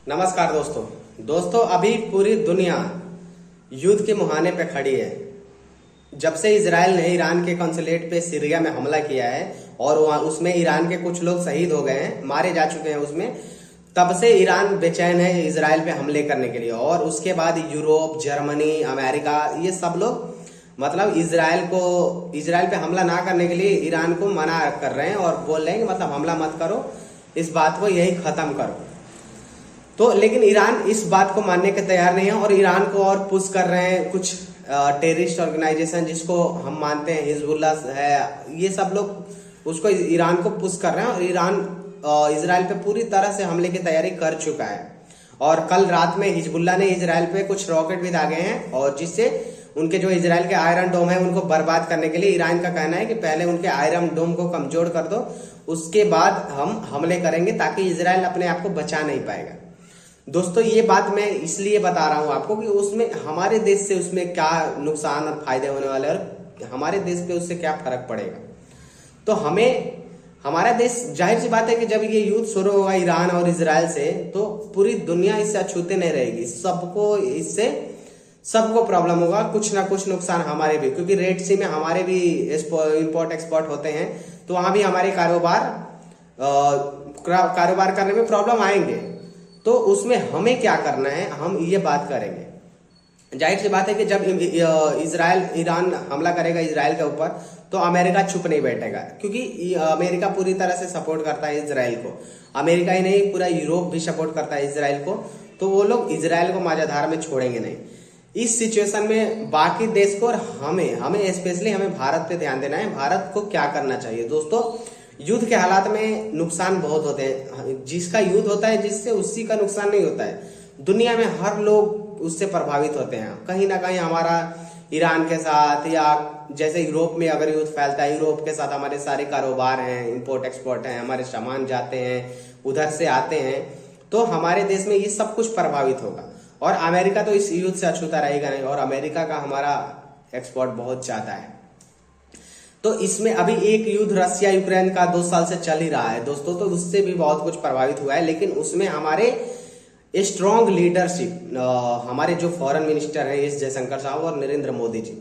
नमस्कार दोस्तों अभी पूरी दुनिया युद्ध के मुहाने पे खड़ी है। जब से इजराइल ने ईरान के कॉन्सुलेट पे सीरिया में हमला किया है और वहाँ उसमें ईरान के कुछ लोग शहीद हो गए हैं, मारे जा चुके हैं उसमें, तब से ईरान बेचैन है इजराइल पे हमले करने के लिए। और उसके बाद यूरोप, जर्मनी, अमेरिका, ये सब लोग मतलब इजराइल पे हमला ना करने के लिए ईरान को मना कर रहे हैं और बोल रहे हैं कि मतलब हमला मत करो, इस बात को यही खत्म करो। तो लेकिन ईरान इस बात को मानने के तैयार नहीं है और ईरान को और पुश कर रहे हैं कुछ टेररिस्ट ऑर्गेनाइजेशन जिसको हम मानते हैं हिजबुल्ला है, ये सब लोग उसको ईरान को पुश कर रहे हैं। और ईरान इजराइल पे पूरी तरह से हमले की तैयारी कर चुका है। और कल रात में हिजबुल्ला ने इजराइल पे कुछ रॉकेट भी दागे हैं और जिससे उनके जो इजराइल के आयरन डोम है उनको बर्बाद करने के लिए ईरान का कहना है कि पहले उनके आयरन डोम को कमजोर कर दो, उसके बाद हम हमले करेंगे, ताकि इजराइल अपने आप को बचा नहीं पाएगा। दोस्तों ये बात मैं इसलिए बता रहा हूं आपको कि उसमें हमारे देश से उसमें क्या नुकसान और फायदे होने वाले हैं और हमारे देश पे उससे क्या फर्क पड़ेगा। तो हमारा देश, जाहिर सी बात है कि जब ये युद्ध शुरू होगा ईरान और इजराइल से, तो पूरी दुनिया इससे अछूते नहीं रहेगी। सबको प्रॉब्लम होगा, कुछ ना कुछ नुकसान हमारे भी, क्योंकि रेड सी में हमारे भी इंपोर्ट एक्सपोर्ट होते हैं, तो वहां भी हमारे कारोबार करने में प्रॉब्लम आएंगे। तो उसमें हमें क्या करना है, हम ये बात करेंगे। जाहिर सी बात है कि जब ईरान हमला करेगा इजराइल के ऊपर, तो अमेरिका चुप नहीं बैठेगा, क्योंकि अमेरिका पूरी तरह से सपोर्ट करता है इजराइल को। अमेरिका ही नहीं, पूरा यूरोप भी सपोर्ट करता है इजराइल को। तो वो लोग इजराइल को माजाधार में छोड़ेंगे नहीं। इस सिचुएशन में बाकी देश को और हमें स्पेशली हमें भारत पे ध्यान देना है। भारत को क्या करना चाहिए दोस्तों, युद्ध के हालात में नुकसान बहुत होते हैं। जिसका युद्ध होता है जिससे उसी का नुकसान नहीं होता है। दुनिया में हर लोग उससे प्रभावित होते हैं कहीं ना कहीं। हमारा ईरान के साथ, या जैसे यूरोप में अगर युद्ध फैलता है, यूरोप के साथ हमारे सारे कारोबार हैं, इंपोर्ट एक्सपोर्ट हैं, हमारे सामान जाते हैं, उधर से आते हैं, तो हमारे देश में ये सब कुछ प्रभावित होगा। और अमेरिका तो इस युद्ध से अछूता रहेगा नहीं, और अमेरिका का हमारा एक्सपोर्ट बहुत ज्यादा है। तो इसमें अभी एक युद्ध रशिया यूक्रेन का 2 साल से चल ही रहा है दोस्तों, तो उससे भी बहुत कुछ प्रभावित हुआ है। लेकिन उसमें हमारे स्ट्रॉन्ग लीडरशिप, हमारे जो फॉरेन मिनिस्टर हैं एस जयशंकर साहब और नरेंद्र मोदी जी,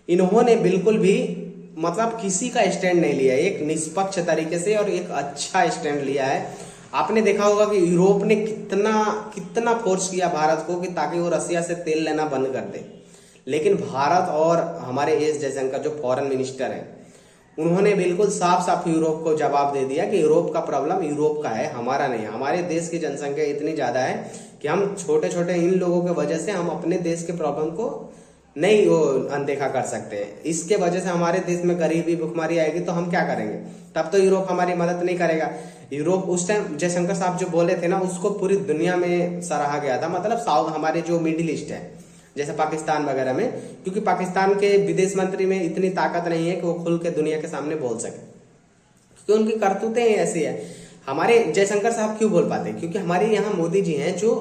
इन्होंने बिल्कुल भी मतलब किसी का स्टैंड नहीं लिया, एक निष्पक्ष तरीके से और एक अच्छा स्टैंड लिया है। आपने देखा होगा कि यूरोप ने कितना फोर्स किया भारत को कि ताकि वो रशिया से तेल लेना बंद कर दे। लेकिन भारत और हमारे एस जयशंकर जो फॉरेन मिनिस्टर हैं, उन्होंने बिल्कुल साफ साफ यूरोप को जवाब दे दिया कि यूरोप का प्रॉब्लम यूरोप का है, हमारा नहीं है। हमारे देश की जनसंख्या इतनी ज्यादा है कि हम छोटे छोटे इन लोगों के वजह से हम अपने देश के प्रॉब्लम को नहीं अनदेखा कर सकते हैं। इसके वजह से हमारे देश में गरीबी, भुखमरी आएगी तो हम क्या करेंगे? तब तो यूरोप हमारी मदद नहीं करेगा। यूरोप उस टाइम जयशंकर साहब जो बोले थे ना, उसको पूरी दुनिया में सराहा गया था। मतलब साउथ, हमारे जो मिडिल ईस्ट है, जैसे पाकिस्तान वगैरह में, क्योंकि पाकिस्तान के विदेश मंत्री में इतनी ताकत नहीं है कि वो खुल के दुनिया के सामने बोल सके, क्योंकि उनकी करतूतें ऐसी है। हमारे जयशंकर साहब क्यों बोल पाते? क्योंकि हमारे यहाँ मोदी जी हैं जो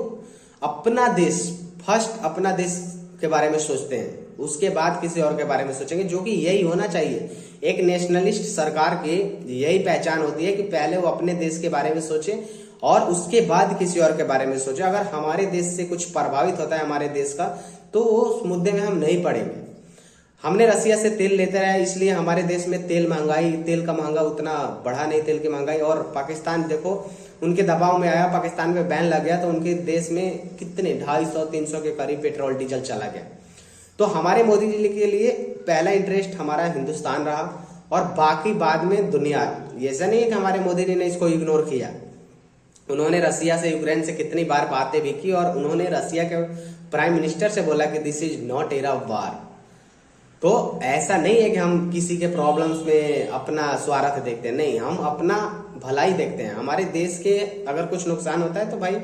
अपना देश, फर्स्ट अपना देश के बारे में सोचते हैं, उसके बाद किसी और के बारे में सोचेंगे, जो कि यही होना चाहिए। एक नेशनलिस्ट सरकार की यही पहचान होती है कि पहले वो अपने देश के बारे में सोचे और उसके बाद किसी और के बारे में सोचे। अगर हमारे देश से कुछ प्रभावित होता है हमारे देश का, तो उस मुद्दे में हम नहीं पड़ेंगे। हमने रसिया से तेल लेते रहे, इसलिए हमारे देश में तेल का महंगा उतना बढ़ा नहीं, तेल की महंगाई। और पाकिस्तान देखो, उनके दबाव में आया, पाकिस्तान में बैन लग गया, तो उनके देश में कितने 250-300 के करीब पेट्रोल डीजल चला गया। तो हमारे मोदी जी के लिए पहला इंटरेस्ट हमारा हिंदुस्तान रहा, और बाकी बाद में दुनिया। ऐसा नहीं है कि हमारे मोदी जी ने इसको इग्नोर किया। उन्होंने रसिया से, यूक्रेन से कितनी बार बातें भी की, और उन्होंने रसिया के प्राइम मिनिस्टर से बोला कि this is not era of war. तो ऐसा नहीं है कि हम किसी के प्रॉब्लम्स में अपना स्वार्थ देखते हैं, नहीं, हम अपना भलाई देखते हैं। हमारे देश के अगर कुछ नुकसान होता है तो भाई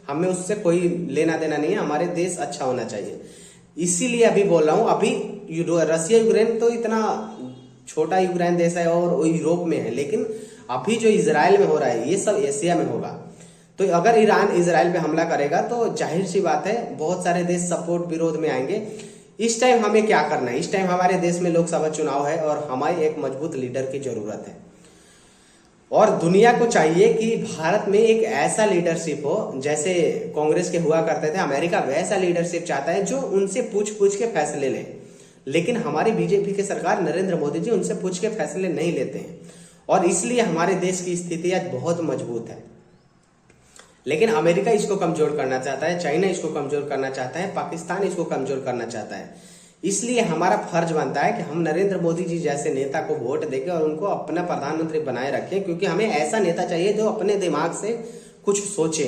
हमें उससे कोई लेना देना नहीं है, हमारे देश अच्छा होना चाहिए। इसीलिए अभी बोल रहा हूं, अभी रसिया यूक्रेन तो इतना छोटा यूक्रेन देश है और वो यूरोप में है, लेकिन अभी जो इजराइल में हो रहा है ये सब एशिया में होगा। तो अगर ईरान इजराइल पे हमला करेगा तो जाहिर सी बात है बहुत सारे देश सपोर्ट विरोध में आएंगे। इस टाइम हमें क्या करना है? इस टाइम हमारे देश में लोकसभा चुनाव है और हमारी एक मजबूत लीडर की जरूरत है। और दुनिया को चाहिए कि भारत में एक ऐसा लीडरशिप हो, जैसे कांग्रेस के हुआ करते थे, अमेरिका वैसा लीडरशिप चाहता है जो उनसे पूछ पूछ के फैसले ले। लेकिन हमारी बीजेपी की सरकार, नरेंद्र मोदी जी उनसे पूछ के फैसले नहीं लेते हैं, और इसलिए हमारे देश की स्थिति आज बहुत मजबूत है। लेकिन अमेरिका इसको कमजोर करना चाहता है, चाइना इसको कमजोर करना चाहता है, पाकिस्तान इसको कमजोर करना चाहता है। इसलिए हमारा फर्ज बनता है कि हम नरेंद्र मोदी जी जैसे नेता को वोट देके और उनको अपना प्रधानमंत्री बनाए रखें, क्योंकि हमें ऐसा नेता चाहिए जो अपने दिमाग से कुछ सोचे,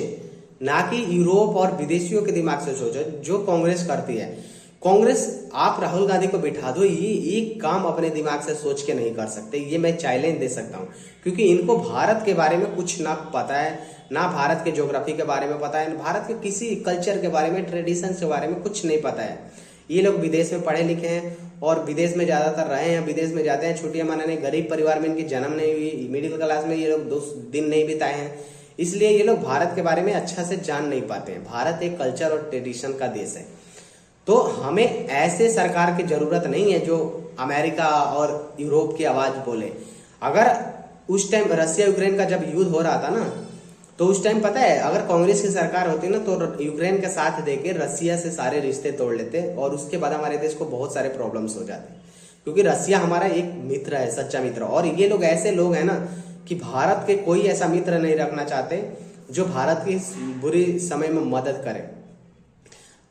ना कि यूरोप और विदेशियों के दिमाग से सोचे, जो कांग्रेस करती है। कांग्रेस, आप राहुल गांधी को बिठा दो, ये एक काम अपने दिमाग से सोच के नहीं कर सकते, ये मैं चैलेंज दे सकता हूँ, क्योंकि इनको भारत के बारे में कुछ ना पता है, ना भारत के ज्योग्राफी के बारे में पता है, भारत के किसी कल्चर के बारे में, ट्रेडिशन के बारे में कुछ नहीं पता है। ये लोग विदेश में पढ़े लिखे हैं और विदेश में ज्यादातर रहे हैं, विदेश में जाते हैं छुट्टियां मनाने, गरीब परिवार में इनकी जन्म नहीं हुई, मिडिल क्लास में ये लोग 2 दिन नहीं बिताए हैं, इसलिए ये लोग भारत के बारे में अच्छा से जान नहीं पाते हैं। भारत एक कल्चर और ट्रेडिशन का देश है, तो हमें ऐसे सरकार की जरूरत नहीं है जो अमेरिका और यूरोप की आवाज बोले। अगर उस टाइम रशिया यूक्रेन का जब युद्ध हो रहा था ना, तो उस टाइम पता है, अगर कांग्रेस की सरकार होती ना, तो यूक्रेन का साथ देके रशिया से सारे रिश्ते तोड़ लेते, और उसके बाद हमारे देश को बहुत सारे प्रॉब्लम्स हो जाते, क्योंकि रशिया हमारा एक मित्र है, सच्चा मित्र। और ये लोग ऐसे लोग हैं ना कि भारत के कोई ऐसा मित्र नहीं रखना चाहते जो भारत की बुरी समय में मदद करे।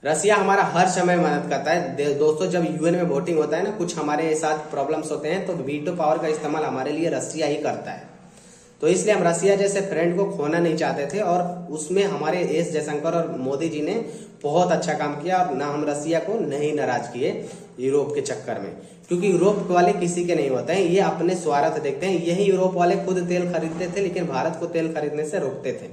रशिया हमारा हर समय मदद करता है दोस्तों। जब यूएन में वोटिंग होता है ना, कुछ हमारे साथ प्रॉब्लम्स होते हैं, तो वीटो पावर का इस्तेमाल हमारे लिए रशिया ही करता है। तो इसलिए हम रशिया जैसे फ्रेंड को खोना नहीं चाहते थे, और उसमें हमारे एस जयशंकर और मोदी जी ने बहुत अच्छा काम किया, और ना हम रशिया को नहीं नाराज किए यूरोप के चक्कर में, क्योंकि यूरोप वाले किसी के नहीं होते हैं, ये अपने स्वार्थ देखते हैं। यही यूरोप वाले खुद तेल खरीदते थे, लेकिन भारत को तेल खरीदने से रोकते थे,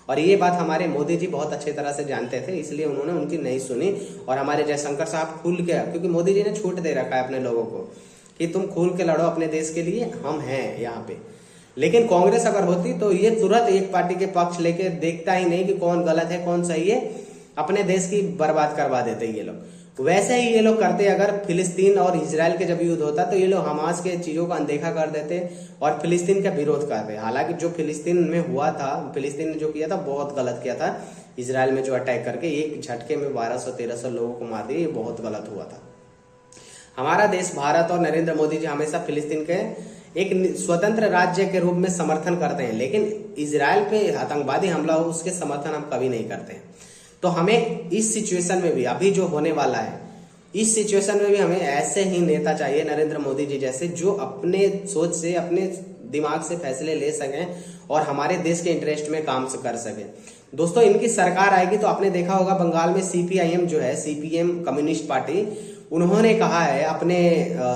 और ये बात हमारे मोदी जी बहुत अच्छी तरह से जानते थे, इसलिए उन्होंने उनकी नहीं सुनी। और हमारे जयशंकर साहब खुल के, क्योंकि मोदी जी ने छूट दे रखा है अपने लोगों को कि तुम खुल के लड़ो अपने देश के लिए, हम हैं यहाँ पे। लेकिन कांग्रेस अगर होती तो ये तुरंत एक पार्टी के पक्ष लेके देखता ही नहीं कि कौन गलत है कौन सही है, अपने देश की बर्बाद करवा देते ये लोग। वैसे ही ये लोग करते, अगर फिलिस्तीन और इजराइल के जब युद्ध होता तो ये लोग हमास के चीजों को अनदेखा कर देते और फिलिस्तीन का विरोध करते। हालांकि जो फिलिस्तीन में हुआ था, फिलिस्तीन ने जो किया था बहुत गलत किया था, इजराइल में जो अटैक करके एक झटके में 1200-1300 लोगों को मार दिया, ये बहुत गलत हुआ था। हमारा देश भारत और नरेंद्र मोदी जी हमेशा फिलिस्तीन के एक स्वतंत्र राज्य के रूप में समर्थन करते हैं, लेकिन इजराइल पे आतंकवादी हमला हो उसके समर्थन हम कभी नहीं करते हैं। तो हमें इस सिचुएशन में भी, अभी जो होने वाला है, इस सिचुएशन में भी हमें ऐसे ही नेता चाहिए नरेंद्र मोदी जी जैसे, जो अपने सोच से, अपने दिमाग से फैसले ले सकें और हमारे देश के इंटरेस्ट में काम कर सके। दोस्तों, इनकी सरकार आएगी तो आपने देखा होगा बंगाल में सीपीआईएम जो है, सीपीएम कम्युनिस्ट पार्टी, उन्होंने कहा है अपने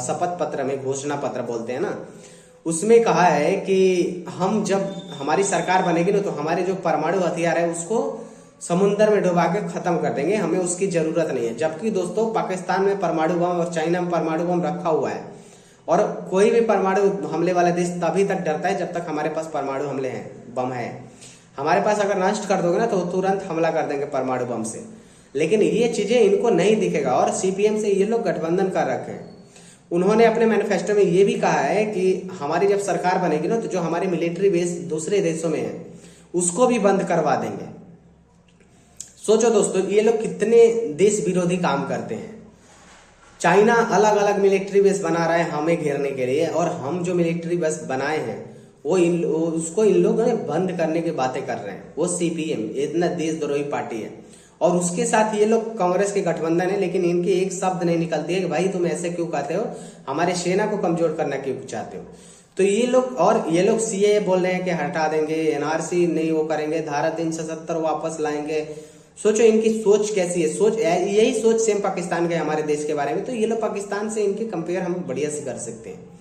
शपथ पत्र में, घोषणा पत्र बोलते हैं ना, उसमें कहा है कि हम जब हमारी सरकार बनेगी ना, तो हमारे जो परमाणु हथियार है उसको समुद्र में डुबा के खत्म कर देंगे, हमें उसकी जरूरत नहीं है। जबकि दोस्तों, पाकिस्तान में परमाणु बम और चाइना में परमाणु बम रखा हुआ है, और कोई भी परमाणु हमले वाला देश तभी तक डरता है जब तक हमारे पास परमाणु हमले हैं, बम है। हमारे पास अगर नष्ट कर दोगे ना तो तुरंत हमला कर देंगे परमाणु बम से। लेकिन ये चीजें इनको नहीं दिखेगा, और सीपीएम से ये लोग गठबंधन कर रखे हैं। उन्होंने अपने मैनिफेस्टो में ये भी कहा है कि हमारी जब सरकार बनेगी ना, तो जो हमारे मिलिट्री बेस दूसरे देशों में है उसको भी बंद करवा देंगे। सोचो दोस्तों, ये लोग कितने देश विरोधी काम करते हैं। चाइना अलग अलग मिलिट्री बेस बना रहा है हमें घेरने के लिए, और हम जो मिलिट्री बेस बनाए हैं वो उसको इन लोगों ने बंद करने की बातें कर रहे हैं। वो सीपीएम इतना देशद्रोही पार्टी है, और उसके साथ ये लोग कांग्रेस के गठबंधन है, लेकिन इनके एक शब्द नहीं निकलती है कि भाई तुम ऐसे क्यों कहते हो, हमारे सेना को कमजोर करना क्यों चाहते हो। तो ये लोग सीएए बोल रहे हैं कि हटा देंगे, एनआरसी नहीं वो करेंगे, धारा 370 वापस लाएंगे। सोचो इनकी सोच कैसी है, यही सोच सेम पाकिस्तान के हमारे देश के बारे में। तो ये लोग पाकिस्तान से इनके कंपेयर हम बढ़िया से कर सकते हैं।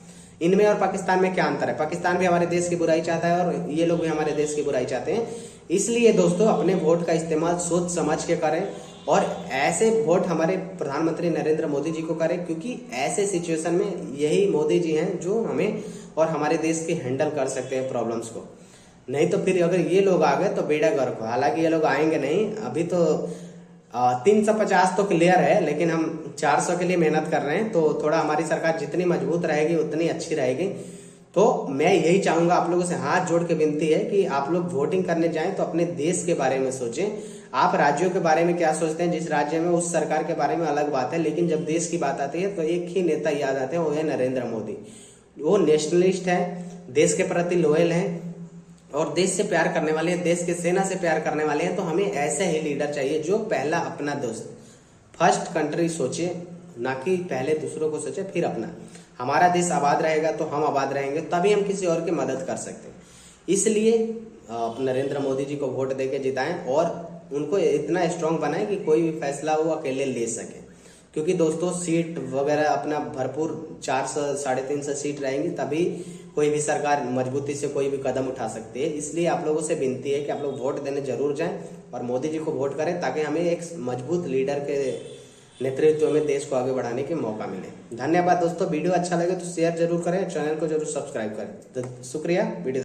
इनमें और पाकिस्तान में क्या अंतर है? पाकिस्तान भी हमारे देश की बुराई चाहता है और ये लोग भी हमारे देश की बुराई चाहते हैं। इसलिए दोस्तों, अपने वोट का इस्तेमाल सोच समझ के करें, और ऐसे वोट हमारे प्रधानमंत्री नरेंद्र मोदी जी को करें, क्योंकि ऐसे सिचुएशन में यही मोदी जी हैं जो हमें और हमारे देश के हैंडल कर सकते हैं प्रॉब्लम्स को। नहीं तो फिर अगर ये लोग आ गए तो बेड़ा गर्क हो। हालांकि ये लोग आएंगे नहीं, अभी तो 350 तो क्लियर है, लेकिन हम 400 के लिए मेहनत कर रहे हैं। तो थोड़ा हमारी सरकार जितनी मजबूत रहेगी उतनी अच्छी रहेगी। तो मैं यही चाहूंगा, आप लोगों से हाथ जोड़ के विनती है कि आप लोग वोटिंग करने जाएं तो अपने देश के बारे में सोचें। आप राज्यों के बारे में क्या सोचते हैं, जिस राज्य में उस सरकार के बारे में अलग बात है, लेकिन जब देश की बात आती है तो एक ही नेता याद आते हैं, वो है नरेंद्र मोदी। वो नेशनलिस्ट है, देश के प्रति लॉयल हैं और देश से प्यार करने वाले हैं, देश के सेना से प्यार करने वाले हैं। तो हमें ऐसे ही लीडर चाहिए जो पहला अपना दोस्त, फर्स्ट कंट्री सोचे, ना कि पहले दूसरों को सोचे फिर अपना। हमारा देश आबाद रहेगा तो हम आबाद रहेंगे, तभी हम किसी और की मदद कर सकते हैं। इसलिए नरेंद्र मोदी जी को वोट देके जिताएं और उनको इतना स्ट्रांग बनाएं कि कोई भी फैसला वो अकेले ले सके। क्योंकि दोस्तों सीट वगैरह अपना भरपूर 400 350 सीट रहेंगी, तभी कोई भी सरकार मजबूती से कोई भी कदम उठा सकती है। इसलिए आप लोगों से विनती है कि आप लोग वोट देने जरूर जाएं और मोदी जी को वोट करें, ताकि हमें एक मजबूत लीडर के नेतृत्व में देश को आगे बढ़ाने के मौका मिले। धन्यवाद दोस्तों, वीडियो अच्छा लगे तो शेयर जरूर करें, चैनल को जरूर सब्सक्राइब करें। तो शुक्रिया। वीडियो